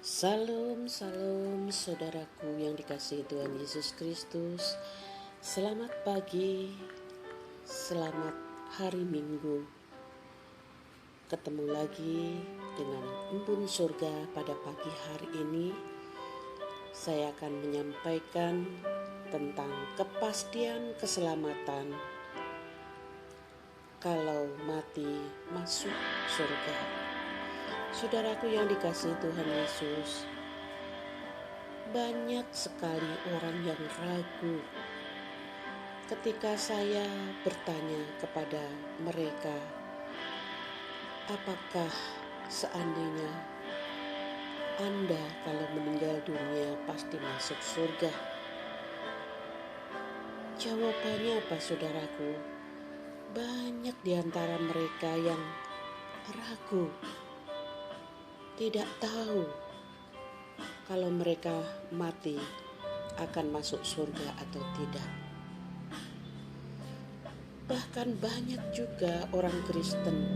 Salam, salam saudaraku yang dikasihi Tuhan Yesus Kristus. Selamat pagi, selamat hari Minggu. Ketemu lagi dengan Embun Surga pada pagi hari ini. Saya akan menyampaikan tentang kepastian keselamatan kalau mati masuk surga. Saudaraku yang dikasihi Tuhan Yesus, banyak sekali orang yang ragu ketika saya bertanya kepada mereka, apakah seandainya Anda kalau meninggal dunia pasti masuk surga? Jawabannya apa, saudaraku? Banyak di antara mereka yang ragu, tidak tahu kalau mereka mati akan masuk surga atau tidak. Bahkan banyak juga orang Kristen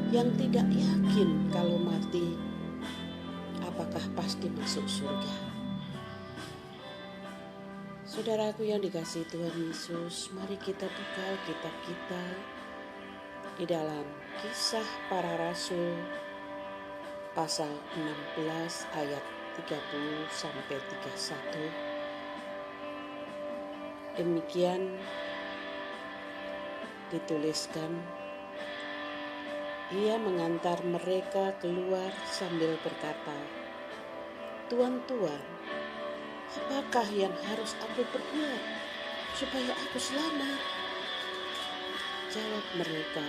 yang tidak yakin kalau mati apakah pasti masuk surga. Saudaraku yang dikasihi Tuhan Yesus, mari kita buka kitab kita di dalam Kisah Para Rasul pasal 16 ayat 30 sampai 31. Demikian dituliskan, ia mengantar mereka keluar sambil berkata, "Tuan-tuan, apakah yang harus aku perbuat supaya aku selamat?" Jawab mereka,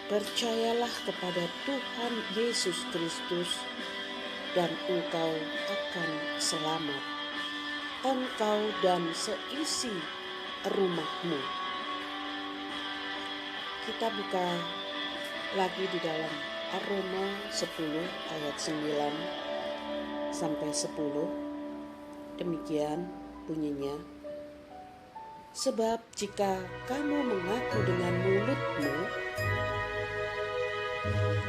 "Percayalah kepada Tuhan Yesus Kristus dan engkau akan selamat, engkau dan seisi rumahmu." Kita buka lagi di dalam Roma 10 ayat 9 sampai 10. Demikian bunyinya, "Sebab jika kamu mengaku dengan mulutmu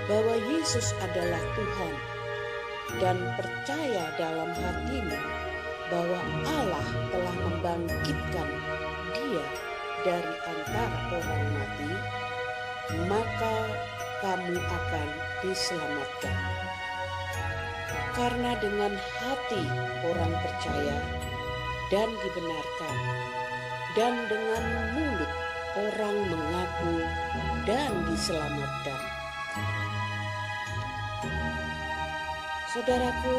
bahwa Yesus adalah Tuhan dan percaya dalam hatimu bahwa Allah telah membangkitkan Dia dari antara orang mati, maka kamu akan diselamatkan. Karena dengan hati orang percaya dan dibenarkan, dan dengan mulut orang mengaku dan diselamatkan." Saudaraku,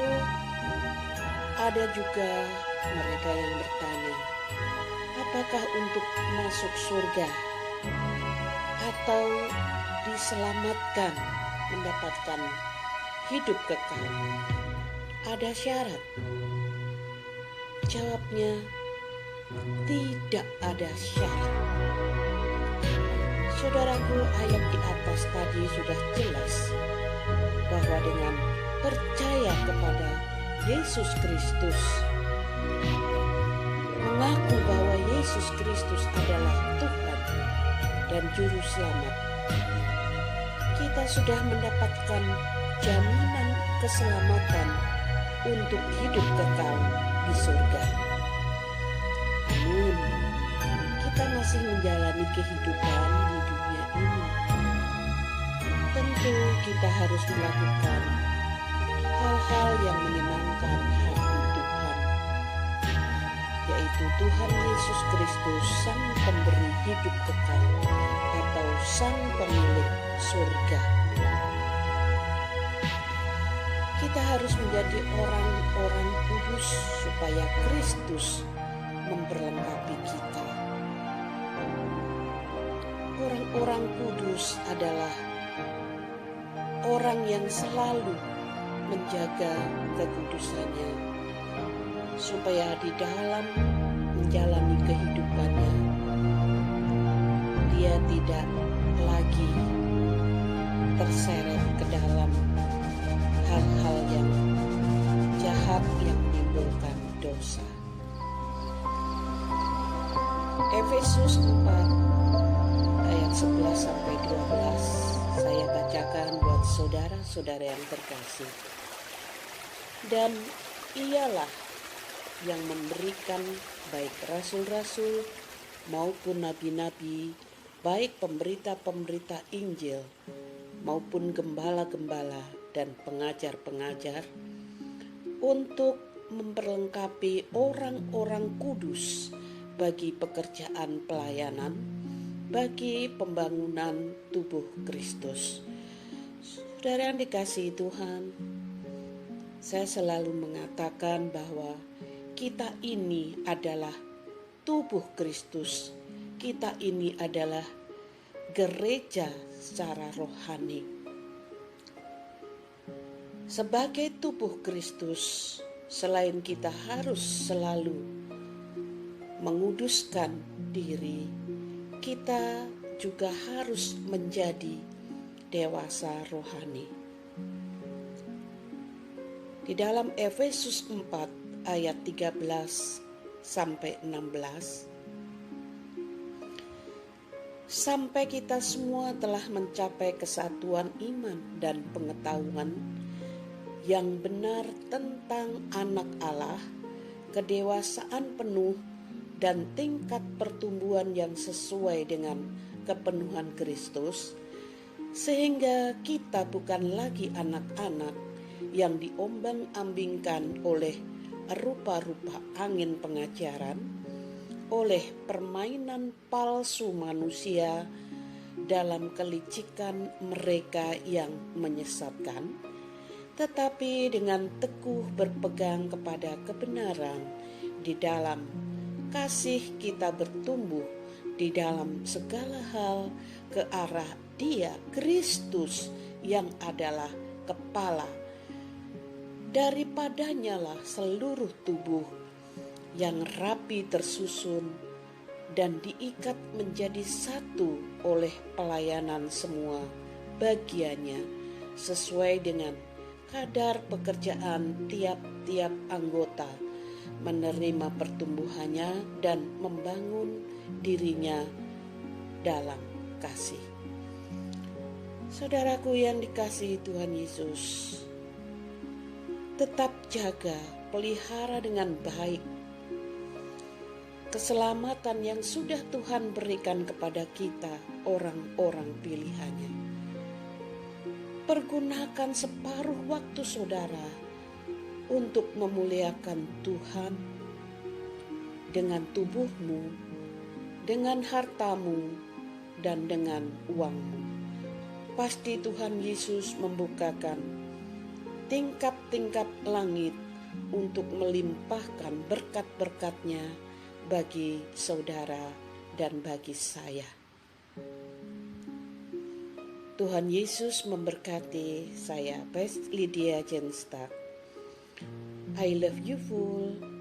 ada juga mereka yang bertanya, apakah untuk masuk surga atau diselamatkan, mendapatkan hidup kekal, ada syarat? Jawabnya, tidak ada syarat. Saudaraku, ayat di atas tadi sudah jelas bahwa dengan percaya kepada Yesus Kristus, mengaku bahwa Yesus Kristus adalah Tuhan dan Juru Selamat, kita sudah mendapatkan jaminan keselamatan untuk hidup kekal di surga. Namun, kita masih menjalani kehidupan di dunia ini. Tentu kita harus melakukan hal-hal yang menyenangkan hati Tuhan, yaitu Tuhan Yesus Kristus, Sang Pemberi hidup kekal atau Sang Pemilik surga. Kita harus menjadi orang-orang kudus supaya Kristus memperlengkapi kita. Orang-orang kudus adalah orang yang selalu menjaga kekudusannya, supaya di dalam menjalani kehidupannya dia tidak lagi terseret ke dalam hal-hal yang jahat yang menimbulkan dosa. Efesus 4 ayat 11 sampai 12 saya bacakan buat saudara-saudara yang terkasih. Dan ialah yang memberikan baik rasul-rasul maupun nabi-nabi, baik pemberita-pemberita Injil maupun gembala-gembala dan pengajar-pengajar, untuk memperlengkapi orang-orang kudus bagi pekerjaan pelayanan, bagi pembangunan tubuh Kristus. Saudara yang dikasihi Tuhan, saya selalu mengatakan bahwa kita ini adalah tubuh Kristus. Kita ini adalah gereja secara rohani. Sebagai tubuh Kristus, selain kita harus selalu menguduskan diri, kita juga harus menjadi dewasa rohani. Di dalam Efesus 4 ayat 13 sampai 16, sampai kita semua telah mencapai kesatuan iman dan pengetahuan yang benar tentang anak Allah, kedewasaan penuh dan tingkat pertumbuhan yang sesuai dengan kepenuhan Kristus, sehingga kita bukan lagi anak-anak yang diombang-ambingkan oleh rupa-rupa angin pengajaran, oleh permainan palsu manusia dalam kelicikan mereka yang menyesatkan, tetapi dengan teguh berpegang kepada kebenaran di dalam kasih kita bertumbuh di dalam segala hal ke arah Dia, Kristus, yang adalah kepala. Daripadanya lah seluruh tubuh yang rapi tersusun dan diikat menjadi satu oleh pelayanan semua bagiannya sesuai dengan kadar pekerjaan tiap-tiap anggota, menerima pertumbuhannya dan membangun dirinya dalam kasih. Saudaraku yang dikasihi Tuhan Yesus, tetap jaga, pelihara dengan baik keselamatan yang sudah Tuhan berikan kepada kita, orang-orang pilihannya. Pergunakan separuh waktu saudara untuk memuliakan Tuhan dengan tubuhmu, dengan hartamu, dan dengan uangmu. Pasti Tuhan Yesus membukakan tingkap-tingkap langit untuk melimpahkan berkat-berkat-Nya bagi saudara dan bagi saya. Tuhan Yesus memberkati. Saya Best Lydia Jenstak. I love you full.